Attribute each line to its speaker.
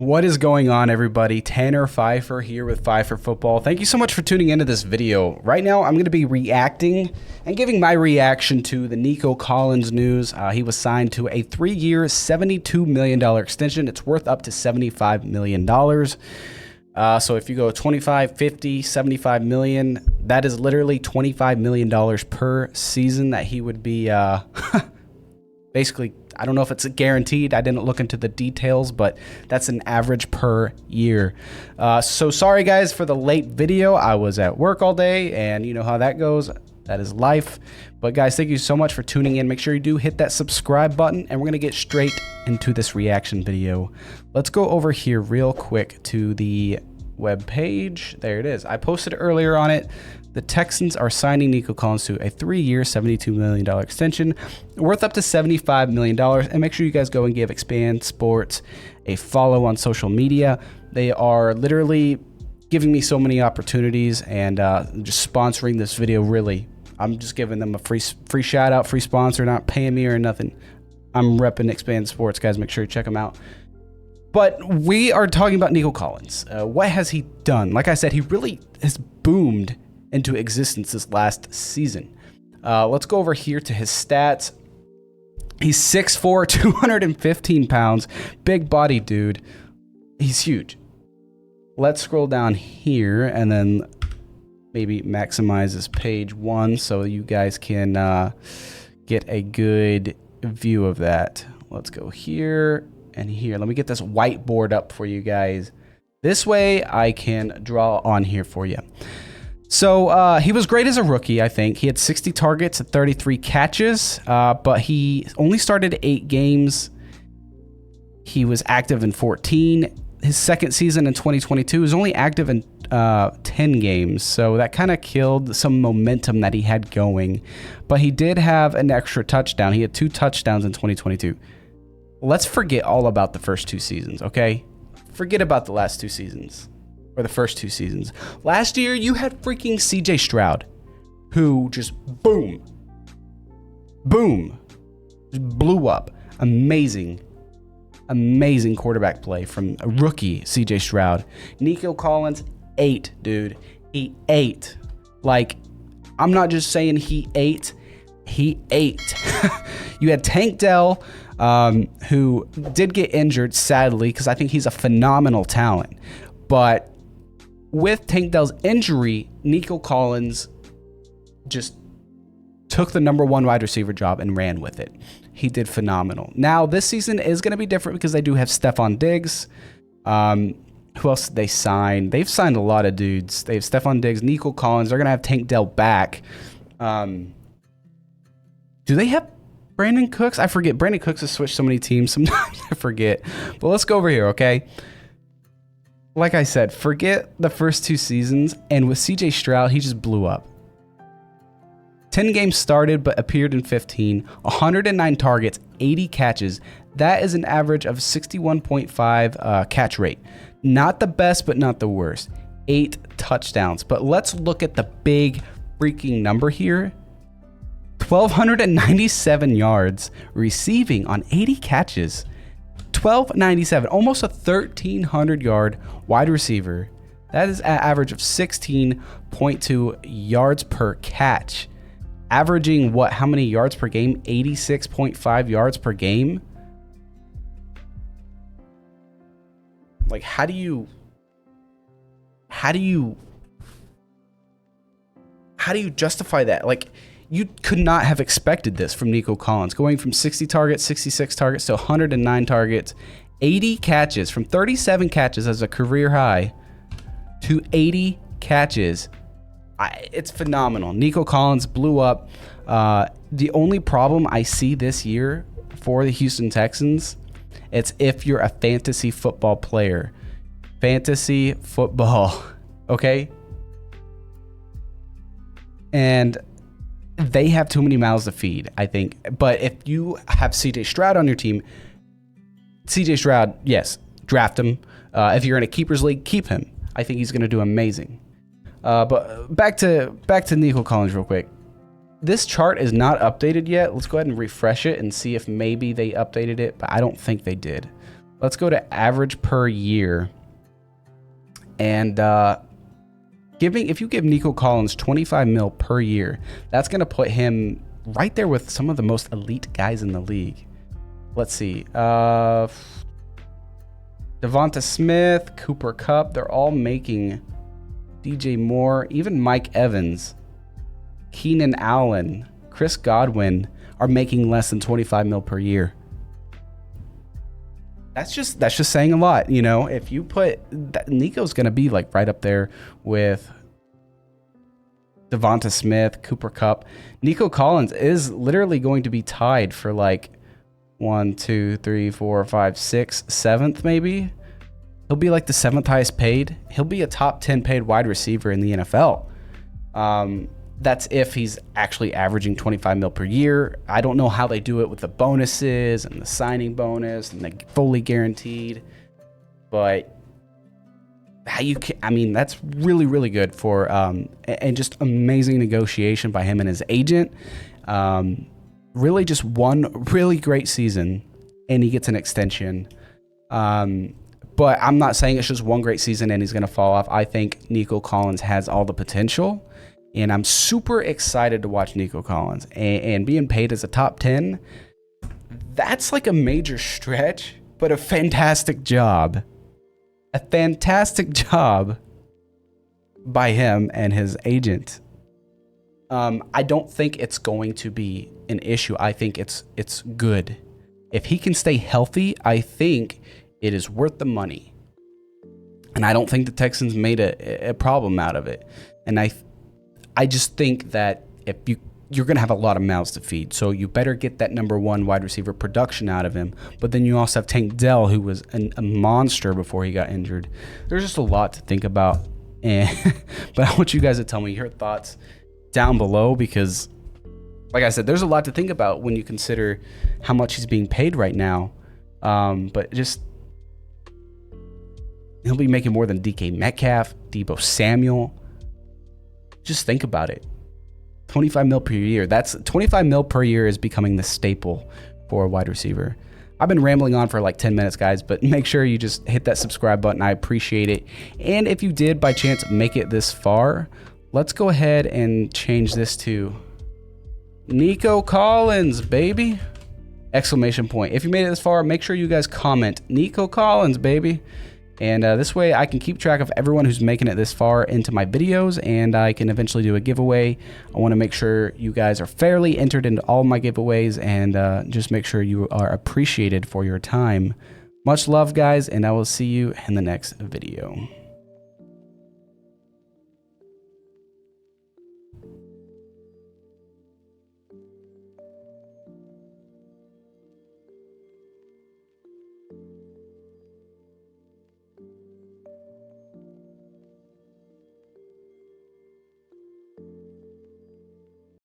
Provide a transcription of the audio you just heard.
Speaker 1: What is going on, everybody? Tanner Pfeiffer here with Pfeiffer Football. Thank you so much for tuning into this video. Right now, I'm going to be reacting and giving my reaction to the Nico Collins news. He was signed to a 3-year, $72 million extension. It's worth up to $75 million. So if you go 25, 50, 75 million, that is literally $25 million per season that he would be basically. I don't know if it's guaranteed. I didn't look into the details, but that's an average per year. So sorry guys for the late video. I was at work all day and you know how that goes. That is life. But guys, thank you so much for tuning in. Make sure you do hit that subscribe button and we're going to get straight into this reaction video. Let's go over here real quick to the web page. There it is. I posted earlier on it. The Texans are signing Nico Collins to a 3-year, $72 million extension worth up to $75 million. And make sure you guys go and give Expand Sports a follow on social media. They are literally giving me so many opportunities and just sponsoring this video. Really, I'm just giving them a free shout out, free sponsor, not paying me or nothing. I'm repping Expand Sports, guys. Make sure you check them out. But we are talking about Nico Collins. What has he done? Like I said, he really has boomed into existence this last season. Let's go over here to his stats. He's 6'4", 215 pounds, big body dude. He's huge. Let's scroll down here and then maybe maximize this page 1 so you guys can get a good view of that. Let's go here and here. Let me get this whiteboard up for you guys. This way I can draw on here for you. So he was great as a rookie, I think. He had 60 targets and 33 catches, but he only started 8 games. He was active in 14. His second season in 2022 was only active in 10 games, so that kind of killed some momentum that he had going. But he did have an extra touchdown. He had 2 touchdowns in 2022. Let's forget all about the first 2 seasons, okay? Forget about the last 2 seasons. Or the first 2 seasons. Last year, you had freaking CJ Stroud, who just boom, just blew up. Amazing quarterback play from a rookie CJ Stroud. Nico Collins ate, dude. He ate. Like, I'm not just saying he ate. He ate. You had Tank Dell, who did get injured, sadly, because I think he's a phenomenal talent. But with Tank Dell's injury, Nico Collins just took the `1 wide receiver job and ran with it. He did phenomenal. Now, this season is going to be different because they do have Stephon Diggs. Who else did they sign? They've signed a lot of dudes. They have Stephon Diggs, Nico Collins. They're going to have Tank Dell back. Do they have Brandon Cooks? I forget. Brandon Cooks has switched so many teams. Sometimes I forget. But let's go over here, okay? Like I said, forget the first 2 seasons, and with CJ Stroud, he just blew up. 10 games started, but appeared in 15, 109 targets, 80 catches. That is an average of 61.5 catch rate. Not the best, but not the worst. 8 touchdowns. But let's look at the big freaking number here. 1,297 yards receiving on 80 catches. 1,297, almost a 1,300-yard wide receiver. That is an average of 16.2 yards per catch. Averaging what? How many yards per game? 86.5 yards per game. Like, how do you justify that? Like, you could not have expected this from Nico Collins, going from 60 targets, 66 targets to 109 targets, 80 catches, from 37 catches as a career high to 80 catches. It's phenomenal. Nico Collins blew up. The only problem I see this year for the Houston Texans, it's if you're a fantasy football player. Fantasy football, okay? And they have too many mouths to feed, I think. But if you have CJ Stroud on your team, CJ Stroud, yes, draft him. If you're in a keepers league, keep him. I think he's going to do amazing. But back to Nico Collins real quick. This chart is not updated yet. Let's go ahead and refresh it and see if maybe they updated it, but I don't think they did. Let's go to average per year. And if you give Nico Collins 25 mil per year, that's going to put him right there with some of the most elite guys in the league. Let's see. Devonta Smith, Cooper Kupp, they're all making DJ Moore, even Mike Evans, Keenan Allen, Chris Godwin are making less than 25 mil per year. That's just saying a lot, you know. If you put Nico's going to be like right up there with Devonta Smith, Cooper Kupp. Nico Collins is literally going to be tied for like 1, 2, 3, 4, 5, 6, 7th maybe. He'll be like the 7th highest paid. He'll be a top 10 paid wide receiver in the NFL. That's if he's actually averaging 25 mil per year. I don't know how they do it with the bonuses and the signing bonus and the fully guaranteed, but how you can, I mean, that's really, really good for, and just amazing negotiation by him and his agent. Really just one really great season and he gets an extension. But I'm not saying it's just one great season and he's going to fall off. I think Nico Collins has all the potential. And I'm super excited to watch Nico Collins. And being paid as a top 10, that's like a major stretch, but a fantastic job. A fantastic job by him and his agent. I don't think it's going to be an issue. I think it's good. If he can stay healthy, I think it is worth the money. And I don't think the Texans made a problem out of it. And I just think that if you're going to have a lot of mouths to feed, so you better get that number 1 wide receiver production out of him. But then you also have Tank Dell, who was a monster before he got injured. There's just a lot to think about. But I want you guys to tell me your thoughts down below because, like I said, there's a lot to think about when you consider how much he's being paid right now. But just, he'll be making more than DK Metcalf, Deebo Samuel. Just think about it. 25 mil per year. That's 25 mil per year is becoming the staple for a wide receiver. I've been rambling on for like 10 minutes, guys, but make sure you just hit that subscribe button. I appreciate it. And if you did by chance make it this far, let's go ahead and change this to Nico Collins, baby. Exclamation point. If you made it this far, make sure you guys comment Nico Collins, baby. And this way I can keep track of everyone who's making it this far into my videos, and I can eventually do a giveaway. I want to make sure you guys are fairly entered into all my giveaways, and just make sure you are appreciated for your time. Much love, guys, and I will see you in the next video.